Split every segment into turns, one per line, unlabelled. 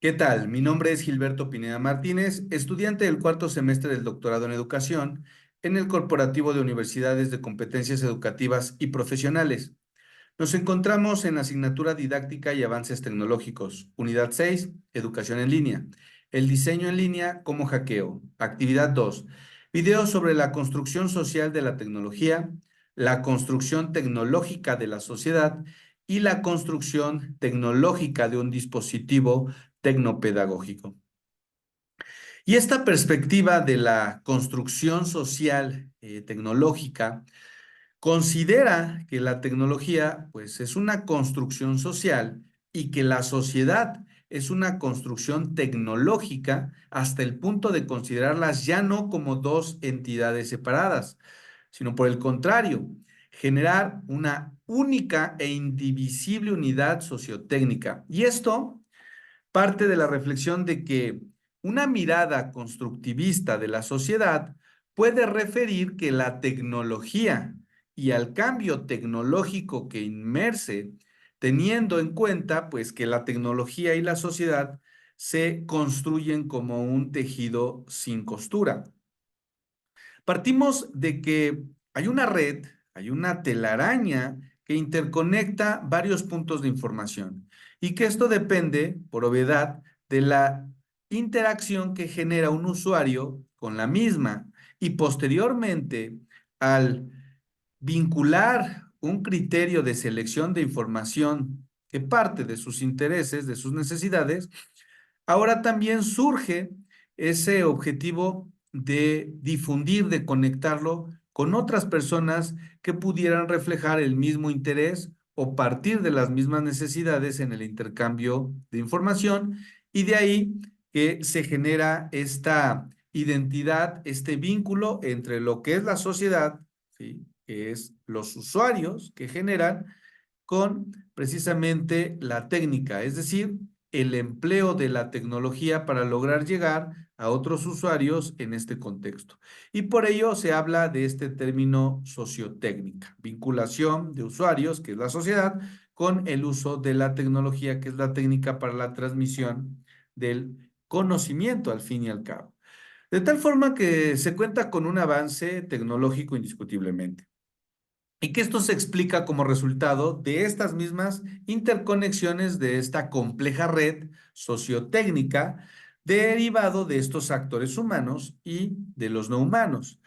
¿Qué tal? Mi nombre es Gilberto Pineda Martínez, estudiante del cuarto semestre del doctorado en educación en el Corporativo de Universidades de Competencias Educativas y Profesionales. Nos encontramos en la asignatura Didáctica y Avances Tecnológicos, Unidad 6, Educación en línea. El diseño en línea como hackeo. Actividad 2. Video sobre la construcción social de la tecnología, la construcción tecnológica de la sociedad y la construcción tecnológica de un dispositivo tecnopedagógico. Y esta perspectiva de la construcción social tecnológica considera que la tecnología, pues, es una construcción social y que la sociedad es una construcción tecnológica hasta el punto de considerarlas ya no como dos entidades separadas, sino por el contrario, generar una única e indivisible unidad sociotécnica. Y esto parte de la reflexión de que una mirada constructivista de la sociedad puede referir que la tecnología y al cambio tecnológico que inmerse, teniendo en cuenta pues que la tecnología y la sociedad se construyen como un tejido sin costura. Partimos de que hay una red, hay una telaraña que interconecta varios puntos de información y que esto depende, por obviedad, de la interacción que genera un usuario con la misma y posteriormente al vincular un criterio de selección de información que parte de sus intereses, de sus necesidades. Ahora también surge ese objetivo de difundir, de conectarlo con otras personas que pudieran reflejar el mismo interés o partir de las mismas necesidades en el intercambio de información, y de ahí que se genera esta identidad, este vínculo entre lo que es la sociedad, ¿sí?, que es los usuarios que generan, con precisamente la técnica, es decir, el empleo de la tecnología para lograr llegar a otros usuarios en este contexto. Y por ello se habla de este término sociotécnica, vinculación de usuarios, que es la sociedad, con el uso de la tecnología, que es la técnica para la transmisión del conocimiento al fin y al cabo. De tal forma que se cuenta con un avance tecnológico indiscutiblemente. Y que esto se explica como resultado de estas mismas interconexiones de esta compleja red sociotécnica derivado de estos actores humanos y de los no humanos,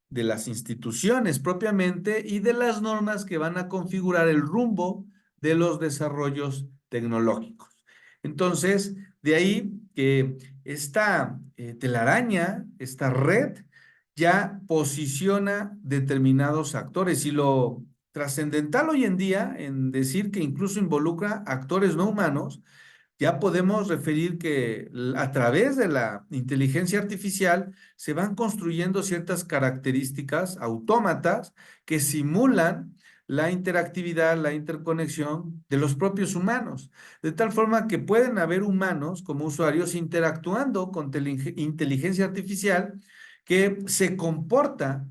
de las instituciones propiamente y de las normas que van a configurar el rumbo de los desarrollos tecnológicos. Entonces, de ahí que esta telaraña, esta red, ya posiciona determinados actores, y lo trascendental hoy en día en decir que incluso involucra actores no humanos. Ya podemos referir que a través de la inteligencia artificial se van construyendo ciertas características autómatas que simulan la interactividad, la interconexión de los propios humanos, de tal forma que pueden haber humanos como usuarios interactuando con inteligencia artificial que se comporta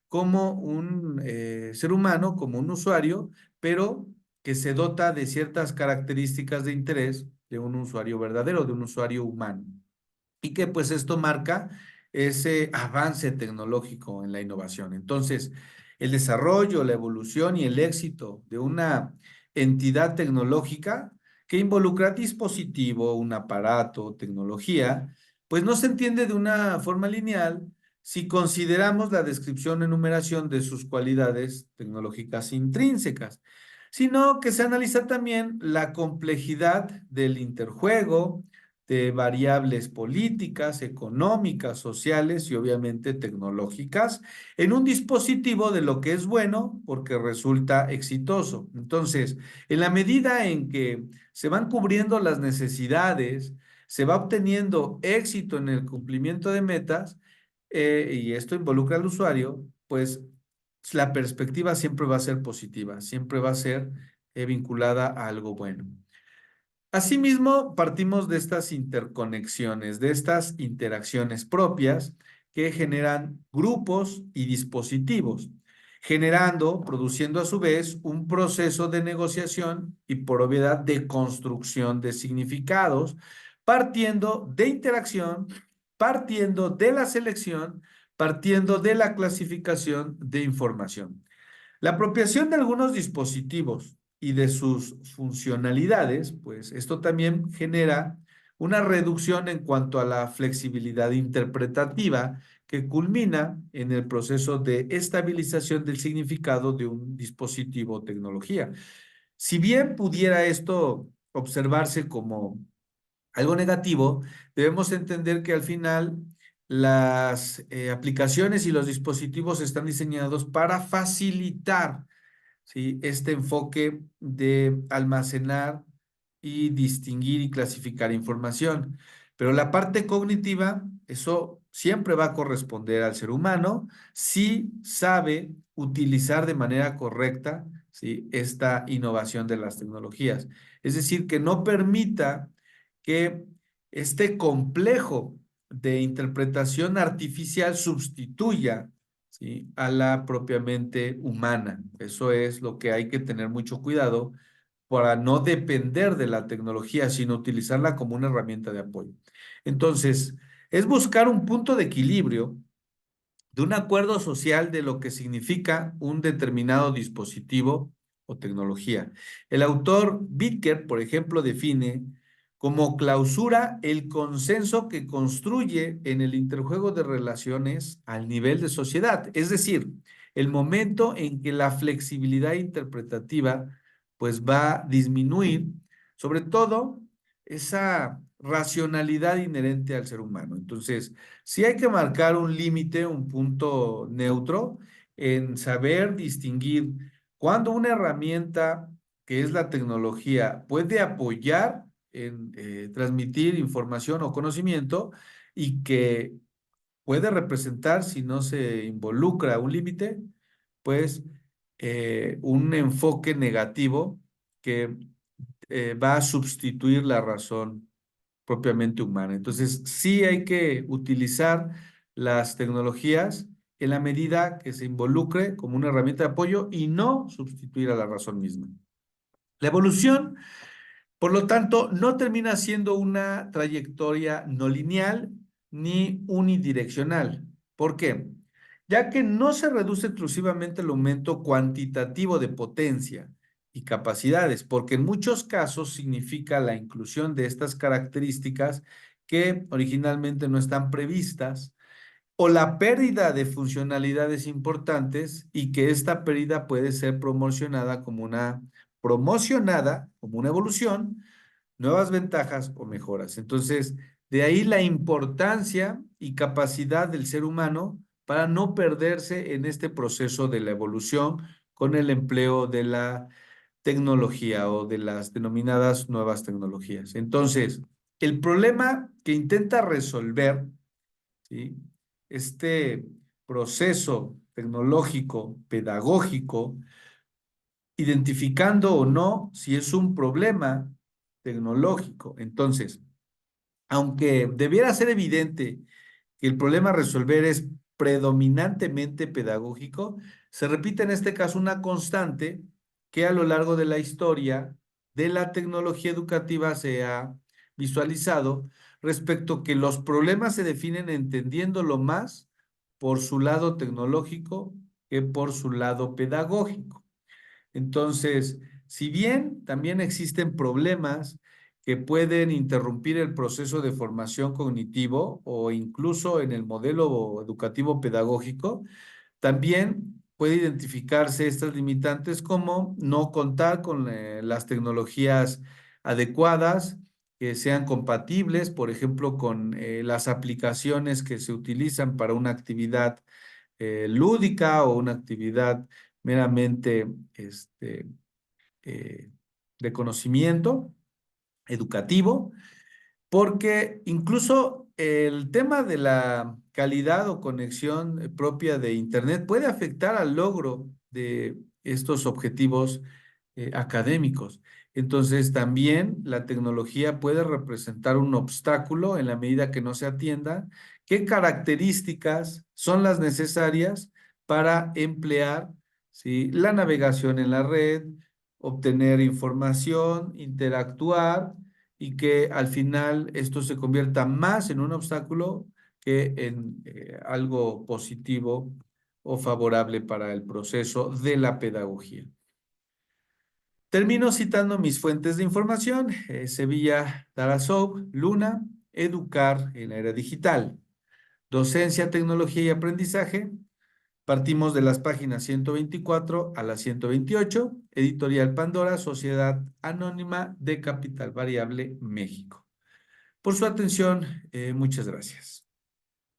como un ser humano, como un usuario, pero que se dota de ciertas características de interés de un usuario verdadero, de un usuario humano. Y que pues esto marca ese avance tecnológico en la innovación. Entonces, el desarrollo, la evolución y el éxito de una entidad tecnológica que involucra dispositivo, un aparato, tecnología, pues no se entiende de una forma lineal si consideramos la descripción o enumeración de sus cualidades tecnológicas intrínsecas, sino que se analiza también la complejidad del interjuego, de variables políticas, económicas, sociales y obviamente tecnológicas en un dispositivo de lo que es bueno porque resulta exitoso. Entonces, en la medida en que se van cubriendo las necesidades, se va obteniendo éxito en el cumplimiento de metas, y esto involucra al usuario, pues la perspectiva siempre va a ser positiva, siempre va a ser vinculada a algo bueno. Asimismo, partimos de estas interconexiones, de estas interacciones propias que generan grupos y dispositivos, generando, produciendo a su vez un proceso de negociación y por obviedad de construcción de significados partiendo de interacción, partiendo de la selección, partiendo de la clasificación de información. La apropiación de algunos dispositivos y de sus funcionalidades, pues esto también genera una reducción en cuanto a la flexibilidad interpretativa que culmina en el proceso de estabilización del significado de un dispositivo o tecnología. Si bien pudiera esto observarse como algo negativo, debemos entender que al final las aplicaciones y los dispositivos están diseñados para facilitar, ¿sí?, este enfoque de almacenar y distinguir y clasificar información. Pero la parte cognitiva, eso siempre va a corresponder al ser humano si sabe utilizar de manera correcta, ¿sí?, esta innovación de las tecnologías. Es decir, que no permita que este complejo de interpretación artificial sustituya, ¿sí?, a la propiamente humana. Eso es lo que hay que tener mucho cuidado para no depender de la tecnología, sino utilizarla como una herramienta de apoyo. Entonces, es buscar un punto de equilibrio de un acuerdo social de lo que significa un determinado dispositivo o tecnología. El autor Bitker, por ejemplo, define como clausura el consenso que construye en el interjuego de relaciones al nivel de sociedad, es decir, el momento en que la flexibilidad interpretativa pues va a disminuir, sobre todo esa racionalidad inherente al ser humano. Entonces, sí hay que marcar un límite, un punto neutro en saber distinguir cuando una herramienta que es la tecnología puede apoyar en transmitir información o conocimiento y que puede representar, si no se involucra un límite, pues un enfoque negativo que va a sustituir la razón propiamente humana. Entonces, sí hay que utilizar las tecnologías en la medida que se involucre como una herramienta de apoyo y no sustituir a la razón misma. La evolución, por lo tanto, no termina siendo una trayectoria no lineal ni unidireccional. ¿Por qué? Ya que no se reduce exclusivamente el aumento cuantitativo de potencia y capacidades, porque en muchos casos significa la inclusión de estas características que originalmente no están previstas o la pérdida de funcionalidades importantes y que esta pérdida puede ser promocionada como una evolución, nuevas ventajas o mejoras. Entonces, de ahí la importancia y capacidad del ser humano para no perderse en este proceso de la evolución con el empleo de la tecnología o de las denominadas nuevas tecnologías. Entonces, el problema que intenta resolver, ¿sí?, este proceso tecnológico, pedagógico, identificando o no si es un problema tecnológico. Entonces, aunque debiera ser evidente que el problema a resolver es predominantemente pedagógico, se repite en este caso una constante que a lo largo de la historia de la tecnología educativa se ha visualizado respecto que los problemas se definen entendiéndolo más por su lado tecnológico que por su lado pedagógico. Entonces, si bien también existen problemas que pueden interrumpir el proceso de formación cognitivo o incluso en el modelo educativo pedagógico, también puede identificarse estas limitantes como no contar con las tecnologías adecuadas, que sean compatibles, por ejemplo, con las aplicaciones que se utilizan para una actividad lúdica o una actividad meramente eh, de conocimiento educativo, porque incluso el tema de la calidad o conexión propia de Internet puede afectar al logro de estos objetivos académicos. Entonces, también la tecnología puede representar un obstáculo en la medida que no se atienda qué características son las necesarias para emplear, ¿sí?, la navegación en la red, obtener información, interactuar y que al final esto se convierta más en un obstáculo que en algo positivo o favorable para el proceso de la pedagogía. Termino citando mis fuentes de información: Sevilla, Tarasov, Luna, Educar en la era digital, Docencia, Tecnología y Aprendizaje. Partimos de las páginas 124 a la 128, Editorial Pandora, Sociedad Anónima de Capital Variable, México. Por su atención, muchas gracias.